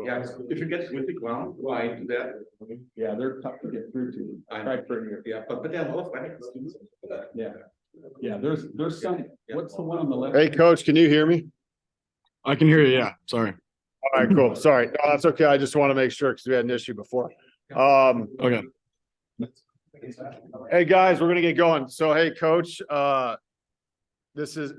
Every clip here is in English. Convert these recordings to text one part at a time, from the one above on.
Yeah, if you get with the ground, why do that? Yeah, they're tough to get through to. Right for here. Yeah, but there are most benefits to that. Yeah. Yeah, there's some, what's the one on the left? Hey, coach, can you hear me? I can hear you. Yeah. Sorry. All right, cool. Sorry. No, that's okay. I just want to make sure because we had an issue before. Okay. Hey guys, we're gonna get going. So, hey, coach, this is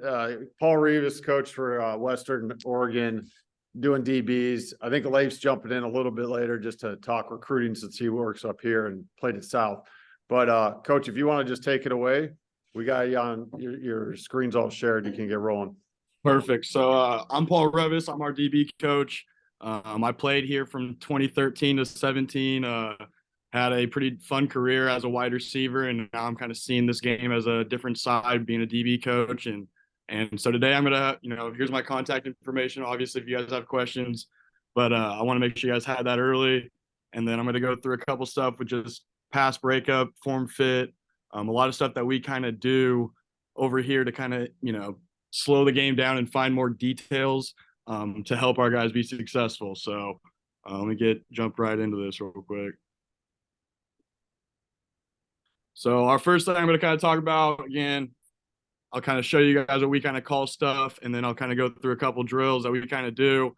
Paul Revis, coach for Western Oregon, doing DBs. I think Leif's jumping in a little bit later just to talk recruiting since he works up here and played it south. But coach, if you want to just take it away, we got you on your screen's all shared. You can get rolling. Perfect. So I'm Paul Revis. I'm our DB coach. I played here from 2013 to 17. Had a pretty fun career as a wide receiver, and now I'm kind of seeing this game as a different side, being a DB coach. And so today I'm gonna, here's my contact information. Obviously, if you guys have questions, but I want to make sure you guys had that early. And then I'm gonna go through a couple stuff with just pass breakup, form fit, a lot of stuff that we kind of do over here to kind of slow the game down and find more details to help our guys be successful. So let me jump right into this real quick. So our first thing I'm going to kind of talk about, again, I'll kind of show you guys what we kind of call stuff, and then I'll kind of go through a couple drills that we kind of do.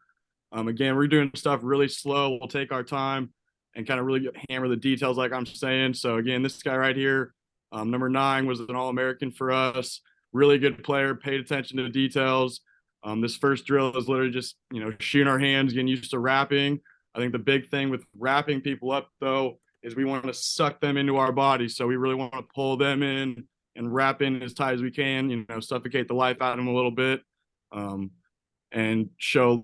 Again, we're doing stuff really slow. We'll take our time and kind of really hammer the details like I'm saying. So again, this guy right here, number 9, was an All-American for us. Really good player, paid attention to the details. This first drill is literally just, shooting our hands, getting used to wrapping. I think the big thing with wrapping people up, though, is we want to suck them into our body. So we really want to pull them in and wrap in as tight as we can, suffocate the life out of them a little bit, and show,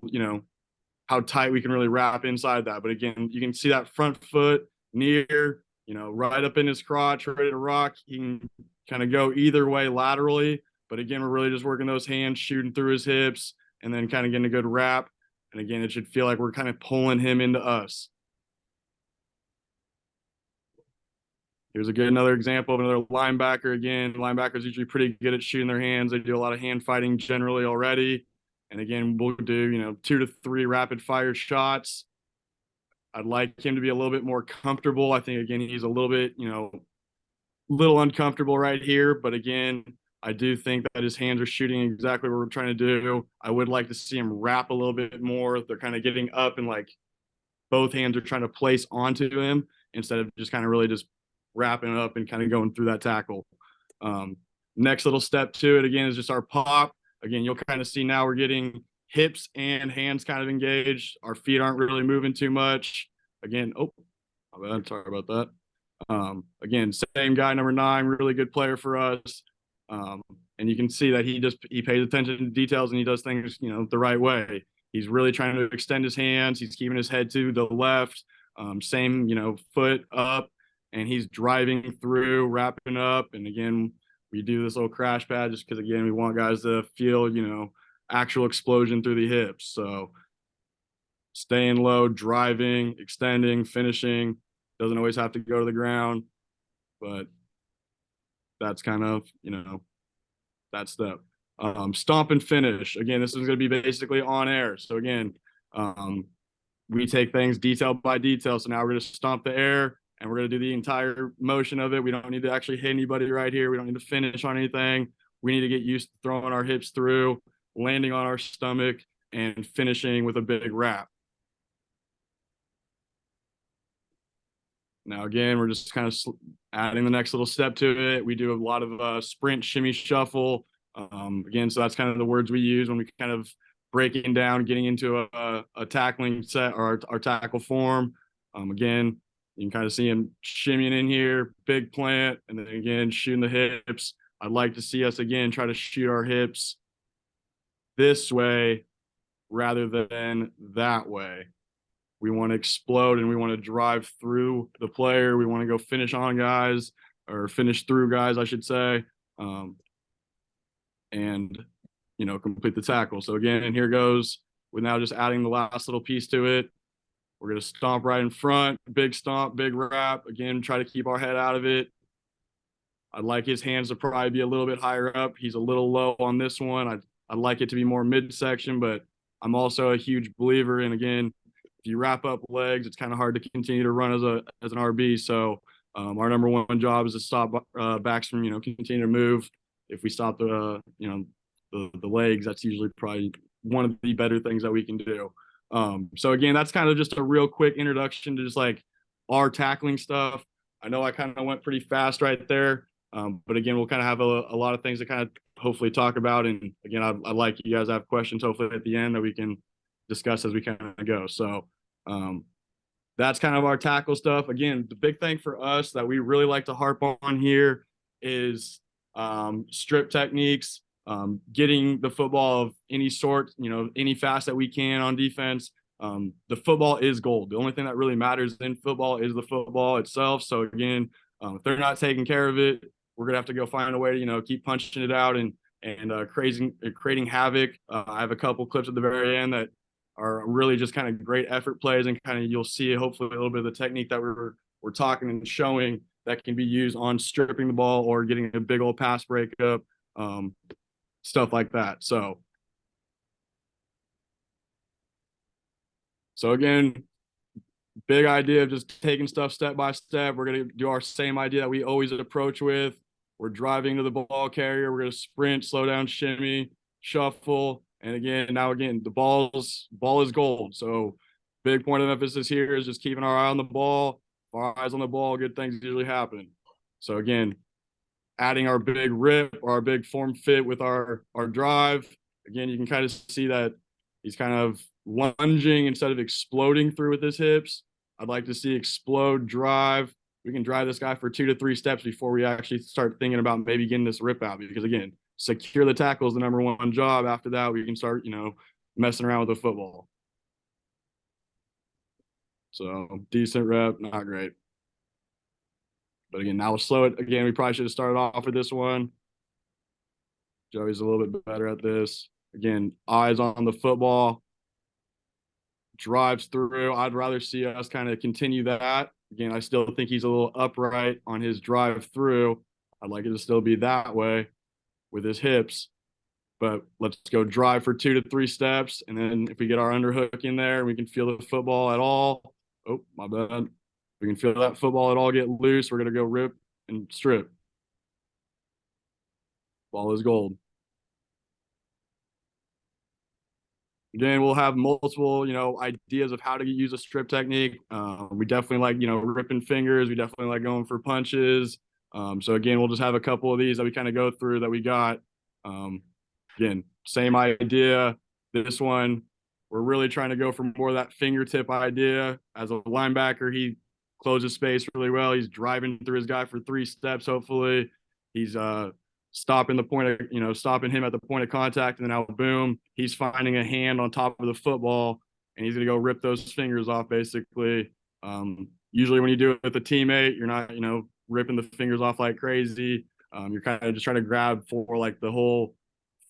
how tight we can really wrap inside that. But again, you can see that front foot near, right up in his crotch, ready to rock. He can kind of go either way laterally. But again, we're really just working those hands, shooting through his hips, and then kind of getting a good wrap. And again, it should feel like we're kind of pulling him into us. Here's another example of another linebacker. Again, linebackers usually pretty good at shooting their hands. They do a lot of hand fighting generally already. And again, we'll do, 2 to 3 rapid fire shots. I'd like him to be a little bit more comfortable. I think, again, he's a little bit, little uncomfortable right here. But again, I do think that his hands are shooting exactly what we're trying to do. I would like to see him wrap a little bit more. They're kind of getting up and like both hands are trying to place onto him instead of just kind of really just wrapping up and kind of going through that tackle. Next little step to it, again, is just our pop. Again, you'll kind of see now we're getting hips and hands kind of engaged. Our feet aren't really moving too much. Again, my bad, sorry about that. Again, same guy, number 9, really good player for us. And you can see that he pays attention to details and he does things, the right way. He's really trying to extend his hands. He's keeping his head to the left, same, foot up, and he's driving through, wrapping up. And again, we do this little crash pad just because, again, we want guys to feel, actual explosion through the hips. So staying low, driving, extending, finishing. Doesn't always have to go to the ground, but that's kind of, that step. Stomp and finish. Again, this is going to be basically on air. So again, we take things detail by detail. So now we're going to stomp the air and we're going to do the entire motion of it. We don't need to actually hit anybody right here. We don't need to finish on anything. We need to get used to throwing our hips through, landing on our stomach, and finishing with a big wrap. Now, again, we're just kind of adding the next little step to it. We do a lot of sprint, shimmy, shuffle. Again, so that's kind of the words we use when we kind of breaking down, getting into a tackling set or our tackle form. Again, you can kind of see him shimmying in here, big plant, and then again, shooting the hips. I'd like to see us, again, try to shoot our hips this way rather than that way. We want to explode and we want to drive through the player. We want to go finish on guys, or finish through guys, I should say, and, complete the tackle. So again, and here goes with now just adding the last little piece to it. We're going to stomp right in front, big stomp, big wrap. Again, try to keep our head out of it. I'd like his hands to probably be a little bit higher up. He's a little low on this one. I'd like it to be more midsection, but I'm also a huge believer in, again, if you wrap up legs, it's kind of hard to continue to run as an RB. So our number one job is to stop backs from, continue to move. If we stop the legs, that's usually probably one of the better things that we can do. So again, that's kind of just a real quick introduction to just like our tackling stuff. I know I kind of went pretty fast right there. But again, we'll kind of have a lot of things to kind of hopefully talk about. And again, I'd like you guys to have questions hopefully at the end that we can discuss as we kind of go. So that's kind of our tackle stuff. Again, the big thing for us that we really like to harp on here is strip techniques, getting the football of any sort, any fast that we can on defense. The football is gold. The only thing that really matters in football is the football itself. So again, if they're not taking care of it, we're gonna have to go find a way to, keep punching it out and creating havoc. I have a couple clips at the very end that are really just kind of great effort plays, and kind of you'll see hopefully a little bit of the technique that we're talking and showing that can be used on stripping the ball or getting a big old pass breakup, stuff like that. So again, big idea of just taking stuff step by step. We're going to do our same idea that we always approach with. We're driving to the ball carrier. We're going to sprint, slow down, shimmy, shuffle. And again, the ball is gold. So big point of emphasis here is just keeping our eye on the ball. Our eyes on the ball, good things usually happen. So again, adding our big rip or our big form fit with our drive. Again, you can kind of see that he's kind of lunging instead of exploding through with his hips. I'd like to see explode, drive. We can drive this guy for 2 to 3 steps before we actually start thinking about maybe getting this rip out. Because again, secure the tackle is the number one job. After that, we can start, messing around with the football. So decent rep, not great. But again, now we'll slow it. Again, we probably should have started off with this one. Joey's a little bit better at this. Again, eyes on the football. Drives through. I'd rather see us kind of continue that. Again, I still think he's a little upright on his drive through. I'd like it to still be that way with his hips. But let's go drive for 2 to 3 steps. And then if we get our underhook in there, we can feel the football at all. Oh, my bad. We can feel that football at all get loose. We're going to go rip and strip. Ball is gold. Again, we'll have multiple, ideas of how to use a strip technique. We definitely like, ripping fingers. We definitely like going for punches. So again, we'll just have a couple of these that we kind of go through that we got. Again, same idea. This one, we're really trying to go for more of that fingertip idea. As a linebacker, he closes space really well. He's driving through his guy for 3 steps, hopefully. He's stopping stopping him at the point of contact, and then now boom, he's finding a hand on top of the football, and he's gonna go rip those fingers off basically. Usually when you do it with a teammate, you're not, ripping the fingers off like crazy. You're kind of just trying to grab for like the whole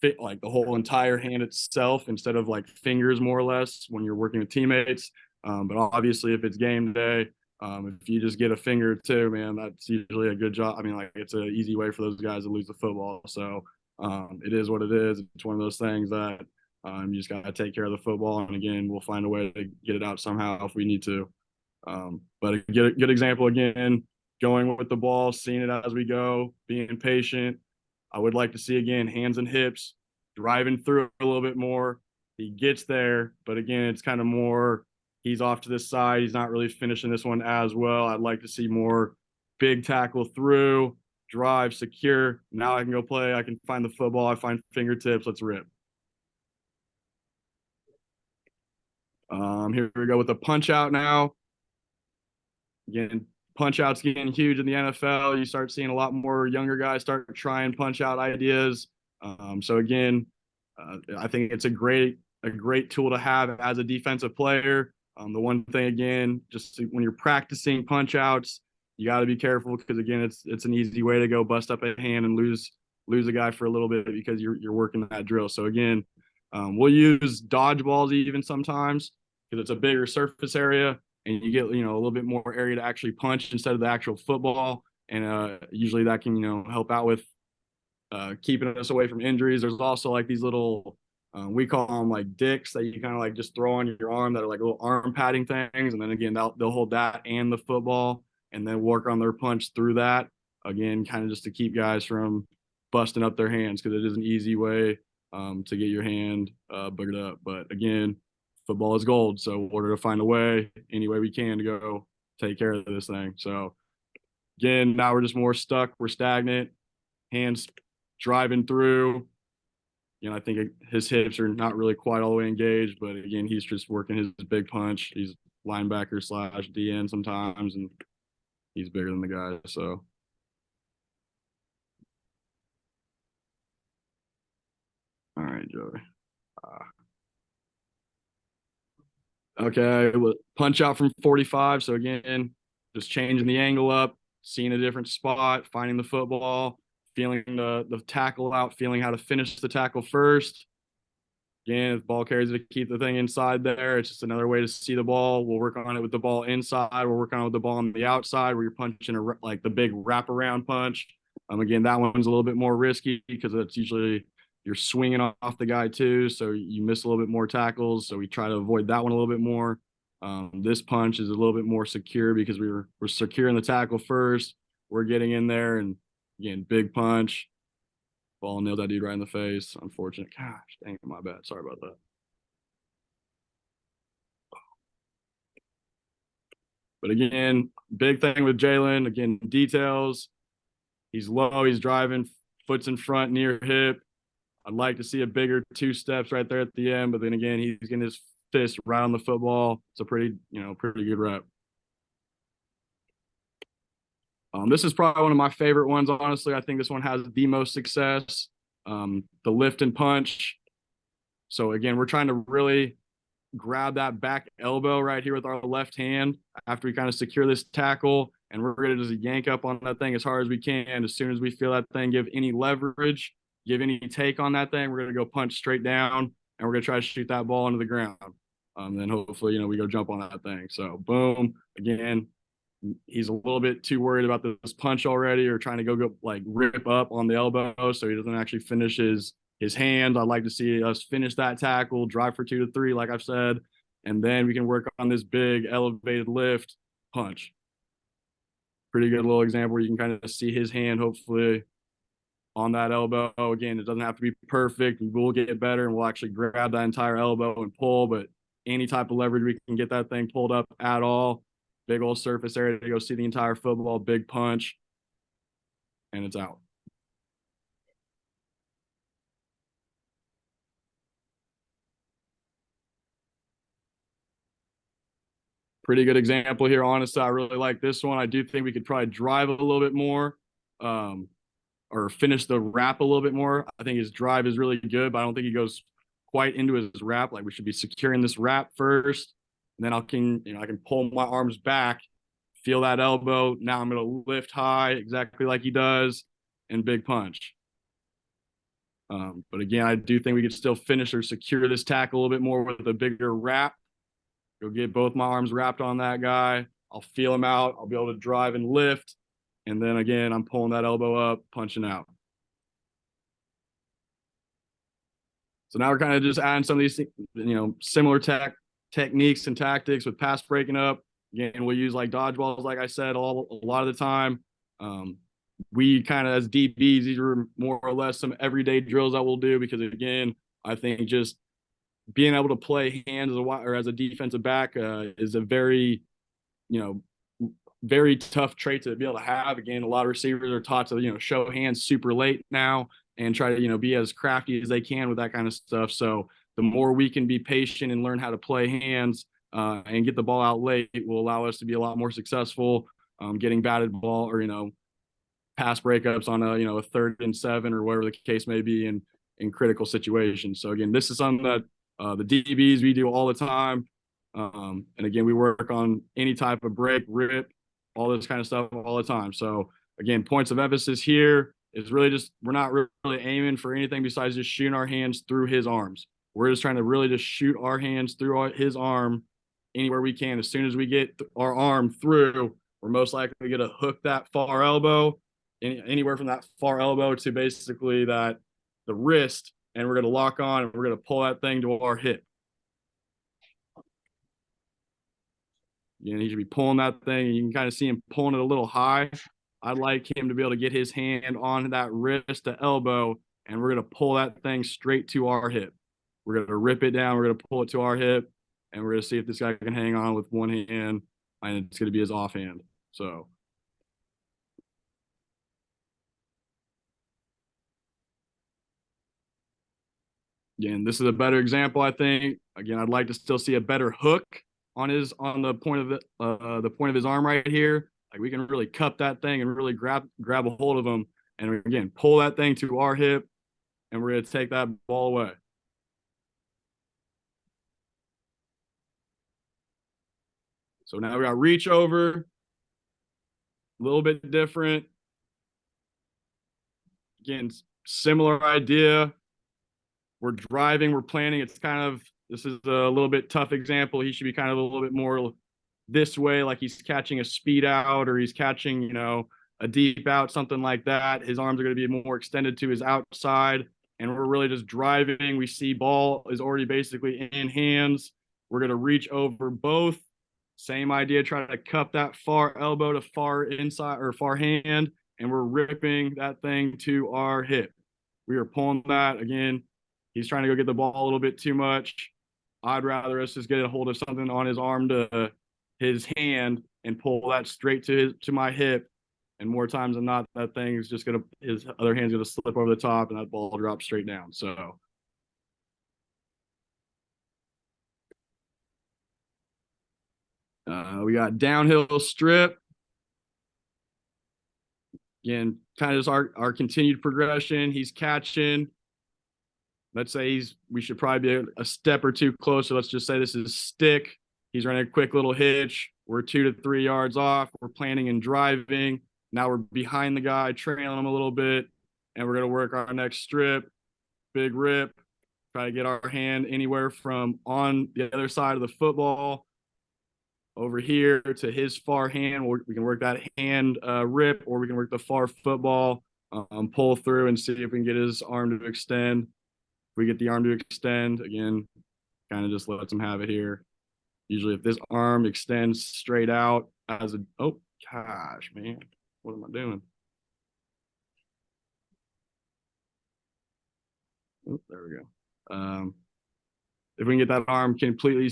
fit, like the whole entire hand itself instead of like fingers more or less when you're working with teammates. But obviously if it's game day, if you just get a finger or two, man, that's usually a good job. I mean, like it's an easy way for those guys to lose the football. So it is what it is. It's one of those things that you just got to take care of the football. And again, we'll find a way to get it out somehow if we need to. But a good example, again, going with the ball, seeing it as we go, being patient. I would like to see, again, hands and hips, driving through a little bit more. He gets there, but again, it's kind of more he's off to this side. He's not really finishing this one as well. I'd like to see more big tackle through, drive, secure. Now I can go play. I can find the football. I find fingertips. Let's rip. Here we go with the punch out now. Again, punch outs getting huge in the NFL. You start seeing a lot more younger guys start trying punch out ideas. So again, I think it's a great tool to have as a defensive player. The one thing, again, just when you're practicing punch outs, you got to be careful because again, it's an easy way to go bust up a hand and lose a guy for a little bit because you're working that drill. So again, we'll use dodgeballs even sometimes because it's a bigger surface area and you get a little bit more area to actually punch instead of the actual football. And usually that can help out with keeping us away from injuries. There's also like these little We call them like dicks that you kind of like just throw on your arm that are like little arm padding things. And then again, they'll hold that and the football and then work on their punch through that. Again, kind of just to keep guys from busting up their hands because it is an easy way to get your hand boogered up. But again, football is gold. So in order to find a way, any way we can to go take care of this thing. So again, now we're just more stuck. We're stagnant, hands driving through. I think his hips are not really quite all the way engaged, but again, he's just working his big punch. He's linebacker / DN sometimes, and he's bigger than the guy. So, all right, Joey. Okay, punch out from 45. So again, just changing the angle up, seeing a different spot, finding the football, feeling the tackle out, feeling how to finish the tackle first. Again, if ball carries to keep the thing inside there, it's just another way to see the ball. We'll work on it with the ball inside. We'll work on it with the ball on the outside where you're punching like the big wraparound punch. Again, that one's a little bit more risky because it's usually you're swinging off the guy too, so you miss a little bit more tackles. So we try to avoid that one a little bit more. This punch is a little bit more secure because we're securing the tackle first. We're getting in there and again, big punch. Ball nailed that dude right in the face. Unfortunate. Gosh, dang it, my bad. Sorry about that. But again, big thing with Jalen, again, details. He's low, he's driving, foot's in front, near hip. I'd like to see a bigger 2 steps right there at the end, but then again, he's getting his fist right on the football. It's a pretty good rep. This is probably one of my favorite ones, honestly. I think this one has the most success. The lift and punch. So again, we're trying to really grab that back elbow right here with our left hand after we kind of secure this tackle, and we're going to just yank up on that thing as hard as we can. As soon as we feel that thing give any leverage, give any take on that thing, we're going to go punch straight down, and we're going to try to shoot that ball into the ground. Then hopefully, we go jump on that thing. So boom, again, he's a little bit too worried about this punch already or trying to go like rip up on the elbow so he doesn't actually finish his hand. I'd like to see us finish that tackle, drive for 2 to 3, like I've said, and then we can work on this big elevated lift punch. Pretty good little example where you can kind of see his hand hopefully on that elbow. Again, it doesn't have to be perfect. We will get better and we'll actually grab that entire elbow and pull, but any type of leverage we can get that thing pulled up at all. Big old surface area to go see the entire football, big punch, and it's out. Pretty good example here. Honestly, I really like this one. I do think we could probably drive a little bit more or finish the wrap a little bit more. I think his drive is really good, but I don't think he goes quite into his wrap. Like we should be securing this wrap first, and then I can pull my arms back, feel that elbow. Now I'm going to lift high exactly like he does and big punch. But again, I do think we could still finish or secure this tackle a little bit more with a bigger wrap. Go get both my arms wrapped on that guy. I'll feel him out. I'll be able to drive and lift. And then again, I'm pulling that elbow up, punching out. So now we're kind of just adding some of these, similar techniques and tactics with pass breaking up. Again, we'll use like dodgeballs, like I said, a lot of the time. We kind of, as DBs, these are more or less some everyday drills that we'll do because, again, I think just being able to play hands as a defensive back is a very, very tough trait to be able to have. Again, a lot of receivers are taught to, show hands super late now and try to, be as crafty as they can with that kind of stuff. So the more we can be patient and learn how to play hands and get the ball out late will allow us to be a lot more successful getting batted ball or, pass breakups on a 3rd and 7 or whatever the case may be in critical situations. So again, this is something that the DBs we do all the time. And again, we work on any type of break, rip, all this kind of stuff all the time. So again, points of emphasis here is really just, we're not really aiming for anything besides just shooting our hands through his arms. We're just trying to really just shoot our hands through his arm anywhere we can. As soon as we get our arm through, we're most likely going to hook that far elbow, anywhere from that far elbow to basically the wrist and we're going to lock on and we're going to pull that thing to our hip. He should be pulling that thing. You can kind of see him pulling it a little high. I'd like him to be able to get his hand on that wrist to elbow, and we're going to pull that thing straight to our hip. We're going to rip it down. We're going to pull it to our hip, and we're going to see if this guy can hang on with one hand, and it's going to be his offhand. So. Again, this is a better example, I think. Again, I'd like to still see a better hook on the point of his arm right here. Like, we can really cup that thing and really grab a hold of him, and again pull that thing to our hip, and we're going to take that ball away. So now we got reach over, a little bit different. Again, similar idea. We're driving, we're planning. It's kind of, this is a little bit tough example. He should be kind of a little bit more this way, like he's catching a speed out, or he's catching, a deep out, something like that. His arms are going to be more extended to his outside, and we're really just driving. We see ball is already basically in hands. We're going to reach over both. Same idea, try to cup that far elbow to far inside or far hand, and we're ripping that thing to our hip. We are pulling that. Again, he's trying to go get the ball a little bit too much. I'd rather us just get a hold of something on his arm to his hand and pull that straight to my hip. And more times than not, that thing is just his other hand's gonna slip over the top, and that ball drops straight down. So. We got downhill strip. Again, kind of just our continued progression. He's catching. Let's say we should probably be a step or two closer. Let's just say this is stick. He's running a quick little hitch. We're 2 to 3 yards off. We're planning and driving. Now we're behind the guy, trailing him a little bit, and we're going to work our next strip. Big rip. Try to get our hand anywhere from on the other side of the football over here to his far hand. We can work that hand rip, or we can work the far football, pull through and see if we can get his arm to extend. If we get the arm to extend, again, kind of just lets him have it here. Usually if this arm extends straight out as oh gosh, man, what am I doing? Oh, there we go. If we can get that arm completely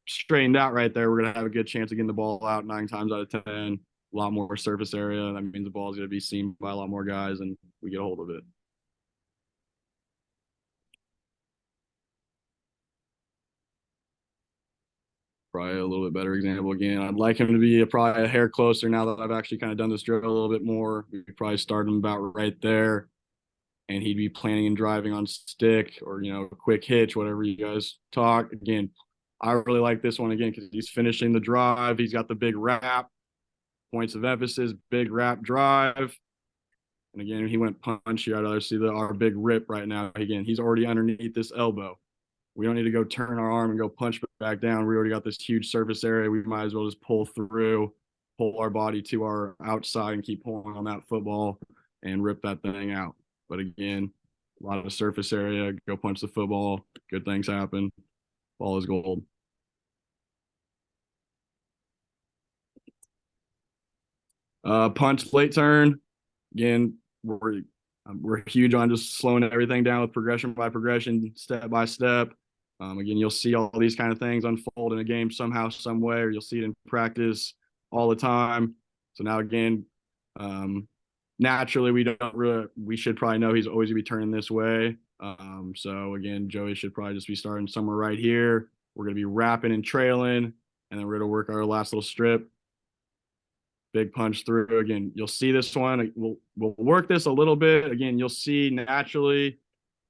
straightened out right there, we're going to have a good chance of getting the ball out 9 times out of 10. A lot more surface area. That means the ball is going to be seen by a lot more guys, and we get a hold of it. Probably a little bit better example again. I'd like him to be probably a hair closer now that I've actually kind of done this drill a little bit more. We could probably start him about right there, and he'd be planning and driving on stick or, a quick hitch, whatever you guys talk. Again, I really like this one again because he's finishing the drive. He's got the big wrap, points of emphasis, big wrap drive. And again, he went punch here. I'd rather see our big rip right now. Again, he's already underneath this elbow. We don't need to go turn our arm and go punch back down. We already got this huge surface area. We might as well just pull through, pull our body to our outside and keep pulling on that football and rip that thing out. But again, a lot of surface area, go punch the football. Good things happen. Ball is gold. Punch late turn. Again, we're huge on just slowing everything down with progression by progression, step by step. Again, you'll see all these kind of things unfold in a game somehow, some way, or you'll see it in practice all the time. So now again, naturally we should probably know he's always gonna be turning this way. So again, Joey should probably just be starting somewhere right here. We're gonna be wrapping and trailing, and then we're gonna work our last little strip. Big punch through. Again, you'll see this one. We'll work this a little bit. Again, you'll see naturally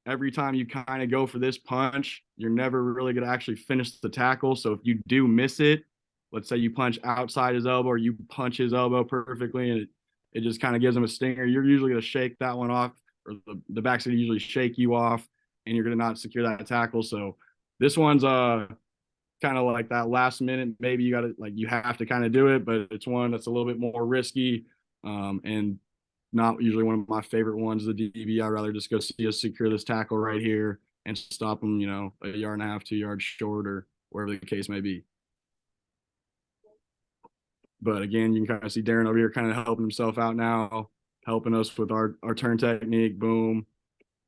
every time you kind of go for this punch, you're never really going to actually finish the tackle. So if you do miss it, let's say you punch outside his elbow or you punch his elbow perfectly and it just kind of gives him a stinger, you're usually going to shake that one off, or the back's going to usually shake you off, and you're going to not secure that tackle. So this one's kind of like that last minute, maybe you have to kind of do it, but it's one that's a little bit more risky. And not usually one of my favorite ones, the DB. I'd rather just go see us secure this tackle right here and stop him, you know, a yard and a half, 2 yards short, or wherever the case may be. But again, you can kind of see Darren over here kind of helping himself out now, helping us with our turn technique. Boom.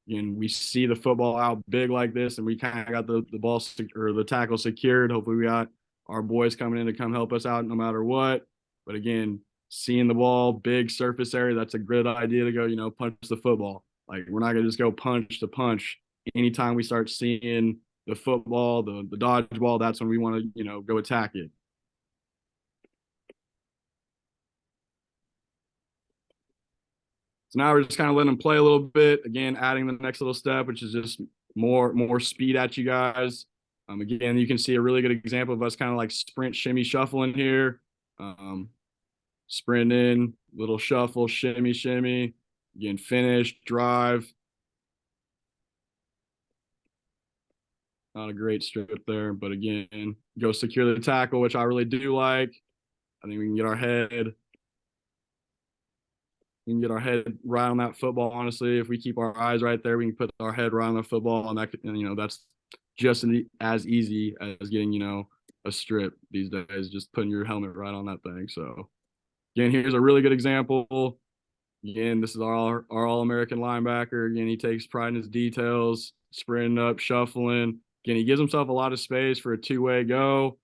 And we see the football out big like this, and we kind of got the ball or the tackle secured. Hopefully we got our boys coming in to come help us out no matter what. But again, seeing the ball, big surface area, that's a good idea to go, you know, punch the football. Like, we're not going to just go punch to punch. Anytime we start seeing the football, the dodgeball, that's when we want to, you know, go attack it. So now we're just kind of letting them play a little bit. Again, adding the next little step, which is just more speed at you guys. Again, you can see a really good example of us kind of like sprint, shimmy, shuffling here. Sprint in, little shuffle, shimmy, shimmy. Again, finish, drive. Not a great strip there, but again, go secure the tackle, which I really do like. I think we can get our head. We can get our head right on that football. Honestly, if we keep our eyes right there, we can put our head right on the football, and that, and, you know, that's just as easy as getting, you know, a strip these days. Just putting your helmet right on that thing. So again, here's a really good example. Again, this is our All-American linebacker. Again, he takes pride in his details, sprinting up, shuffling. Again, he gives himself a lot of space for a two-way go,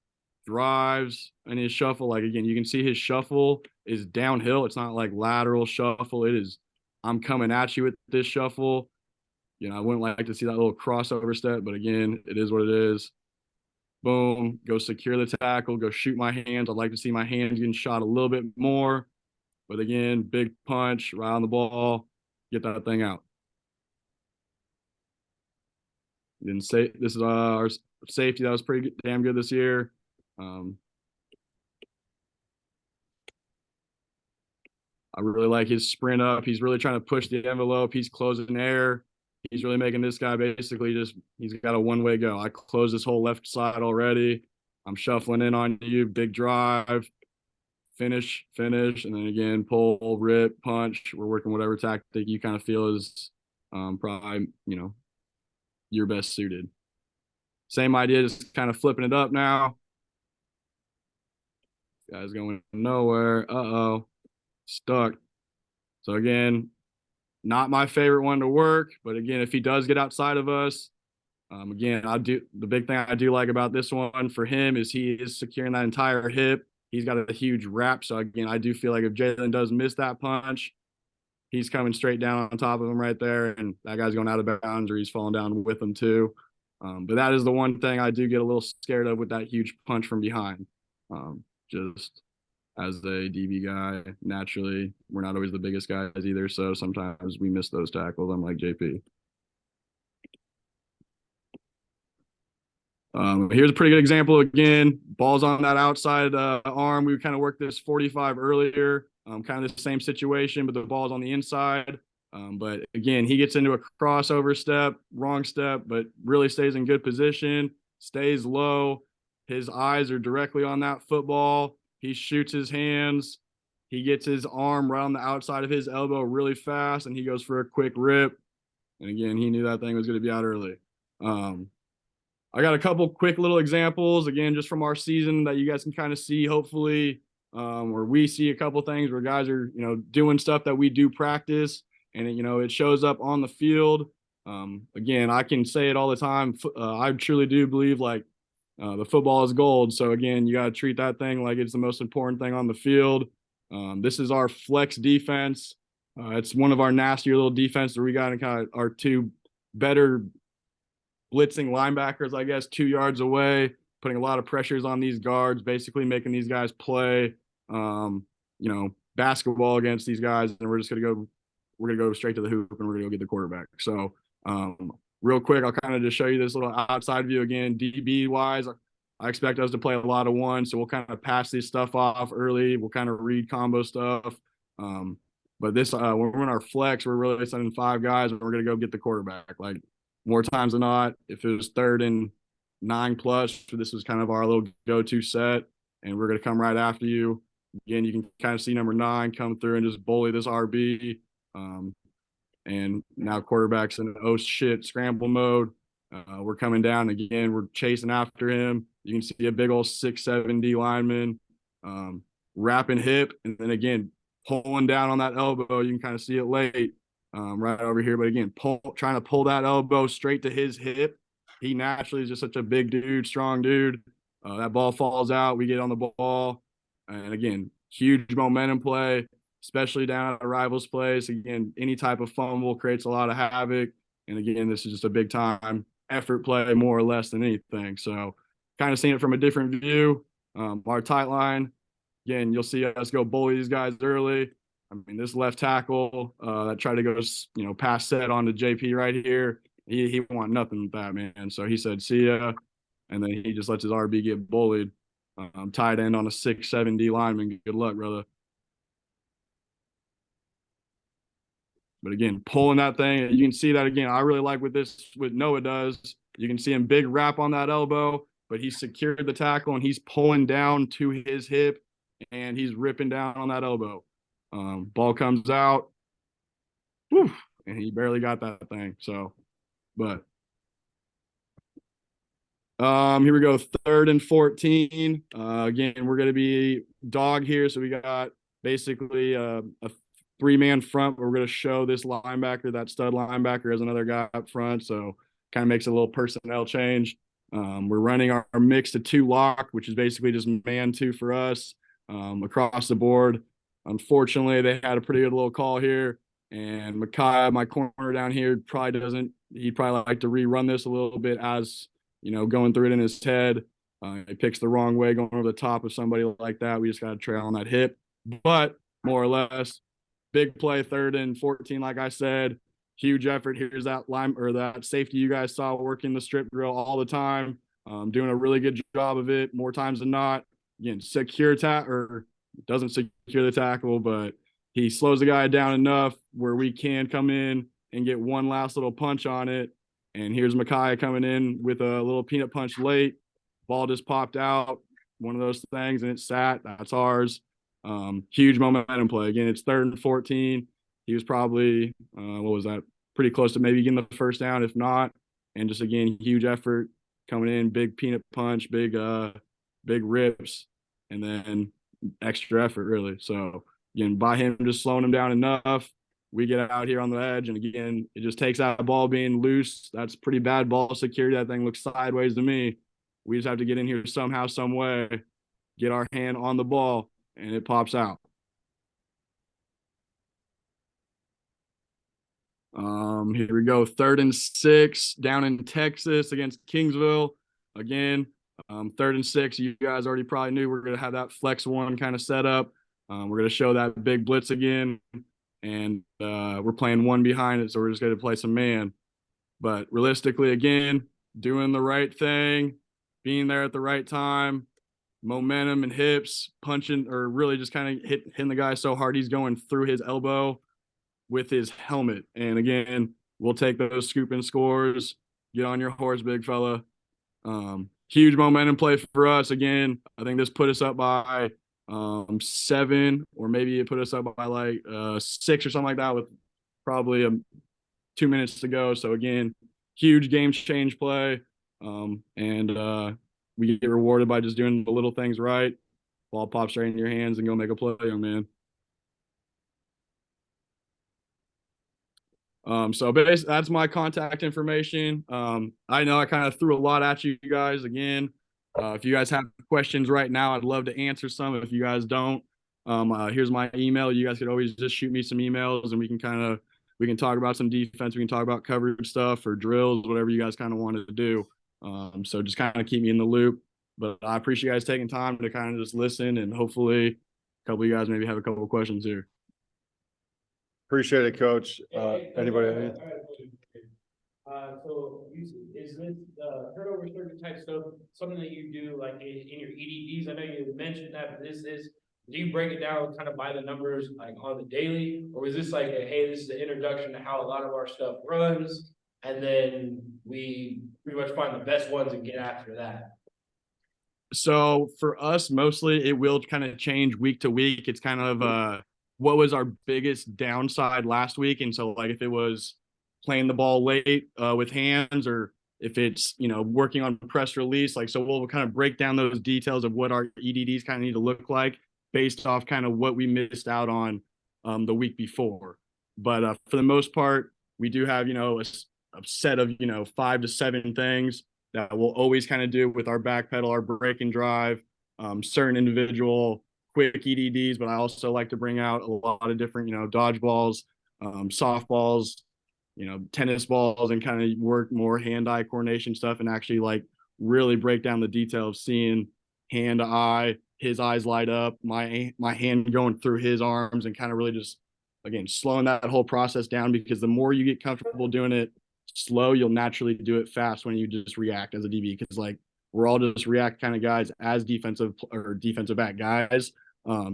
drives, and his shuffle. Like, again, you can see his shuffle is downhill. It's not like lateral shuffle. It is, I'm coming at you with this shuffle. You know, I wouldn't like to see that little crossover step, but again, it is what it is. Boom, go secure the tackle, go shoot my hands. I'd like to see my hands getting shot a little bit more. But again, big punch, right on the ball, get that thing out. Then say this is our safety that was pretty damn good this year. I really like his sprint up. He's really trying to push the envelope. He's closing air. He's really making this guy basically just, he's got a one-way go. I closed this whole left side already. I'm shuffling in on you, big drive, finish, and then again, pull, rip, punch. We're working whatever tactic you kind of feel is probably, you know, your best suited. Same idea, just kind of flipping it up now. Guy's going nowhere. Uh-oh. Stuck. So again, not my favorite one to work, but again, if he does get outside of us, again, the big thing I do like about this one for him is he is securing that entire hip. He's got a huge wrap. So again, I do feel like if Jalen does miss that punch, he's coming straight down on top of him right there, and that guy's going out of bounds or he's falling down with him too. But that is the one thing I do get a little scared of with that huge punch from behind. Just as a DB guy, naturally, we're not always the biggest guys either, so sometimes we miss those tackles. I'm like JP. Here's a pretty good example again. Ball's on that outside arm. We kind of worked this 45 earlier, kind of the same situation, but the ball's on the inside. But again, he gets into a crossover step, wrong step, but really stays in good position, stays low. His eyes are directly on that football. He shoots his hands. He gets his arm right on the outside of his elbow really fast, and he goes for a quick rip. And again, he knew that thing was going to be out early. I got a couple quick little examples, again, just from our season that you guys can kind of see, hopefully, or we see a couple things where guys are, you know, doing stuff that we do practice, and it, you know, it shows up on the field. Again, I can say it all the time. I truly do believe like the football is gold. So again, you got to treat that thing like it's the most important thing on the field. This is our flex defense. It's one of our nastier little defense that we got in kind of our two better blitzing linebackers, I guess, 2 yards away, putting a lot of pressures on these guards, basically making these guys play, you know, basketball against these guys. And we're going to go straight to the hoop and we're going to go get the quarterback. So real quick, I'll kind of just show you this little outside view again. DB wise, I expect us to play a lot of one. So we'll kind of pass this stuff off early. We'll kind of read combo stuff. But this, when we're in our flex, we're really sending 5 guys and we're going to go get the quarterback. Like, more times than not, if it was 3rd and 9 plus, this was kind of our little go-to set, and we're going to come right after you. Again, you can kind of see number 9 come through and just bully this RB. And now quarterback's in oh shit scramble mode. We're coming down again. We're chasing after him. You can see a big old 6'7" D lineman, wrapping hip, and then again pulling down on that elbow. You can kind of see it late, right over here. But again, trying to pull that elbow straight to his hip. He naturally is just such a big dude, strong dude. That ball falls out. We get on the ball, and again, huge momentum play, especially down at a rival's place. Again, any type of fumble creates a lot of havoc. And again, this is just a big time effort play, more or less than anything. So, kind of seeing it from a different view. Our tight line, again, you'll see us go bully these guys early. I mean, this left tackle that tried to go, pass set on to JP right here. He want nothing with that, man. So he said, "See ya," and then he just lets his RB get bullied. Tight end on a 6'7" D lineman. Good luck, brother. But again, pulling that thing, you can see that again. I really like what Noah does. You can see him big wrap on that elbow, but he secured the tackle and he's pulling down to his hip and he's ripping down on that elbow. Ball comes out, whew, and he barely got that thing. So, but here we go, 3rd and 14. Again, we're gonna be dog here, so we got basically a 3-man front. We're going to show this linebacker, that stud linebacker, as another guy up front. So kind of makes a little personnel change. We're running our mix to 2 lock, which is basically just man 2 for us across the board. Unfortunately, they had a pretty good little call here. And Micaiah, my corner down here, he'd probably like to rerun this a little bit as, going through it in his head. He picks the wrong way going over the top of somebody like that. We just got to trail on that hip. But more or less, big play, 3rd and 14, like I said. Huge effort. Here's that that safety you guys saw working the strip drill all the time, doing a really good job of it more times than not. Again, doesn't secure the tackle, but he slows the guy down enough where we can come in and get one last little punch on it. And here's Micaiah coming in with a little peanut punch late. Ball just popped out, one of those things, and it sat. That's ours. Huge momentum play. Again, it's 3rd and 14. He was probably, pretty close to maybe getting the first down, if not. And just, again, huge effort coming in, big peanut punch, big rips, and then extra effort, really. So, again, by him just slowing him down enough, we get out here on the edge. And, again, it just takes out the ball being loose. That's pretty bad ball security. That thing looks sideways to me. We just have to get in here somehow, some way, get our hand on the ball, and it pops out. Here we go, 3rd and 6 down in Texas against Kingsville. Again, 3rd and 6. You guys already probably knew we're going to have that flex 1 kind of set up. We're going to show that big blitz again, and we're playing 1 behind it, so we're just going to play some man. But realistically, again, doing the right thing, being there at the right time, momentum and hips, punching, or really just kind of hitting the guy so hard he's going through his elbow with his helmet. And again, we'll take those scooping scores. Get on your horse, big fella. Huge momentum play for us. Again, I think this put us up by 7, or maybe it put us up by like 6 or something like that with probably 2 minutes to go. So again, huge game change play. And we get rewarded by just doing the little things right. Ball pops right in your hands and go make a play, young man. So basically, that's my contact information. I know I kind of threw a lot at you guys again. If you guys have questions right now, I'd love to answer some. If you guys don't, here's my email. You guys could always just shoot me some emails and we can talk about some defense. We can talk about coverage stuff or drills, whatever you guys kind of wanted to do. So just kind of keep me in the loop. But I appreciate you guys taking time to kind of just listen, and hopefully a couple of you guys maybe have a couple of questions here. Appreciate it, Coach. Anybody have any? So is this turnover surgery type stuff something that you do like in your EDDs? I know you mentioned that, but do you break it down kind of by the numbers like on the daily, or is this like hey, this is the introduction to how a lot of our stuff runs, and then we pretty much find the best ones and get after that? So for us, mostly it will kind of change week to week. It's kind of what was our biggest downside last week. And so like if it was playing the ball late with hands, or if it's, you know, working on press release, like, so we'll kind of break down those details of what our EDDs kind of need to look like based off kind of what we missed out on the week before. But for the most part, we do have, you know, a set of, you know, 5 to 7 things that we'll always kind of do with our back pedal, our break and drive, certain individual quick EDDs, but I also like to bring out a lot of different, you know, dodgeballs, softballs, you know, tennis balls, and kind of work more hand-eye coordination stuff, and actually like really break down the detail of seeing hand to eye, his eyes light up, my hand going through his arms, and kind of really just, again, slowing that whole process down, because the more you get comfortable doing it slow, you'll naturally do it fast when you just react as a DB, because like we're all just react kind of guys as defensive back guys.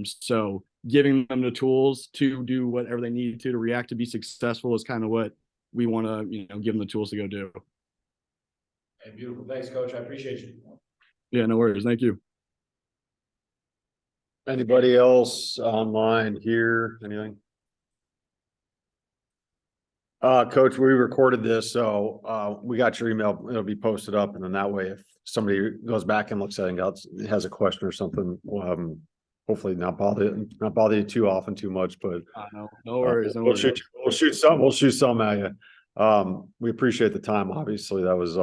So giving them the tools to do whatever they need to react to be successful is kind of what we want to, you know, give them the tools to go do. Hey, beautiful. Thanks, Coach. I appreciate you. Yeah, no worries. Thank you. Anybody else online here? Anything? Coach, we recorded this, so we got your email. It'll be posted up, and then that way, if somebody goes back and looks at it, has a question or something, we'll have them hopefully not bother you too often, too much. But No worries. No we'll worries. shoot some at you. We appreciate the time. Obviously, that was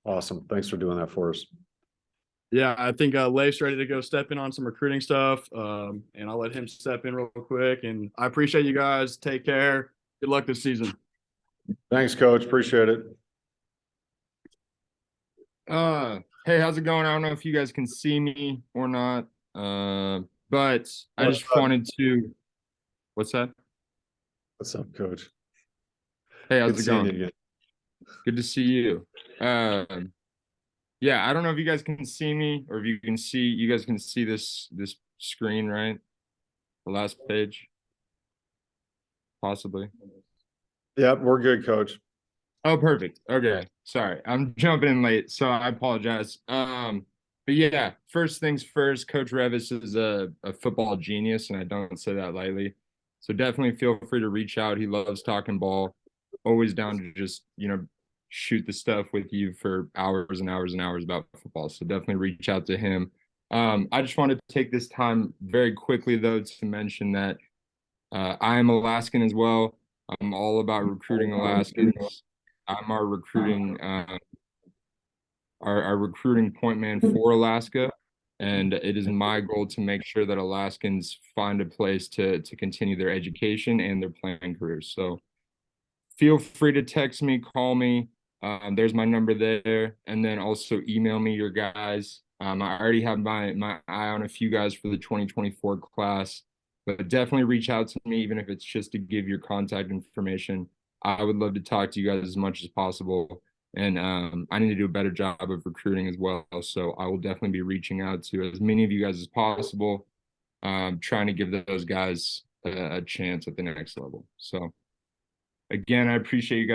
awesome. Thanks for doing that for us. Yeah, I think Leif's ready to go step in on some recruiting stuff, and I'll let him step in real quick. And I appreciate you guys. Take care. Good luck this season. Thanks, Coach. Appreciate it. Hey, how's it going? I don't know if you guys can see me or not. But I just wanted to. What's that? What's up, Coach? Hey, how's Good it seeing you going? again. Good to see you. Yeah, I don't know if you guys can see me, or if you guys can see this screen, right? The last page. Possibly. Yep, we're good, Coach. Oh, perfect. Okay. Sorry. I'm jumping in late, so I apologize. But yeah, first things first, Coach Revis is a football genius, and I don't say that lightly. So definitely feel free to reach out. He loves talking ball. Always down to just, you know, shoot the stuff with you for hours and hours and hours about football. So definitely reach out to him. I just wanted to take this time very quickly, though, to mention that I am Alaskan as well. I'm all about recruiting Alaskans. I'm our recruiting our recruiting point man for Alaska, and it is my goal to make sure that Alaskans find a place to continue their education and their playing careers. So feel free to text me, call me. There's my number there, and then also email me your guys. I already have my eye on a few guys for the 2024 class, but definitely reach out to me, even if it's just to give your contact information. I would love to talk to you guys as much as possible. And I need to do a better job of recruiting as well. So I will definitely be reaching out to as many of you guys as possible, trying to give those guys a chance at the next level. So again, I appreciate you guys.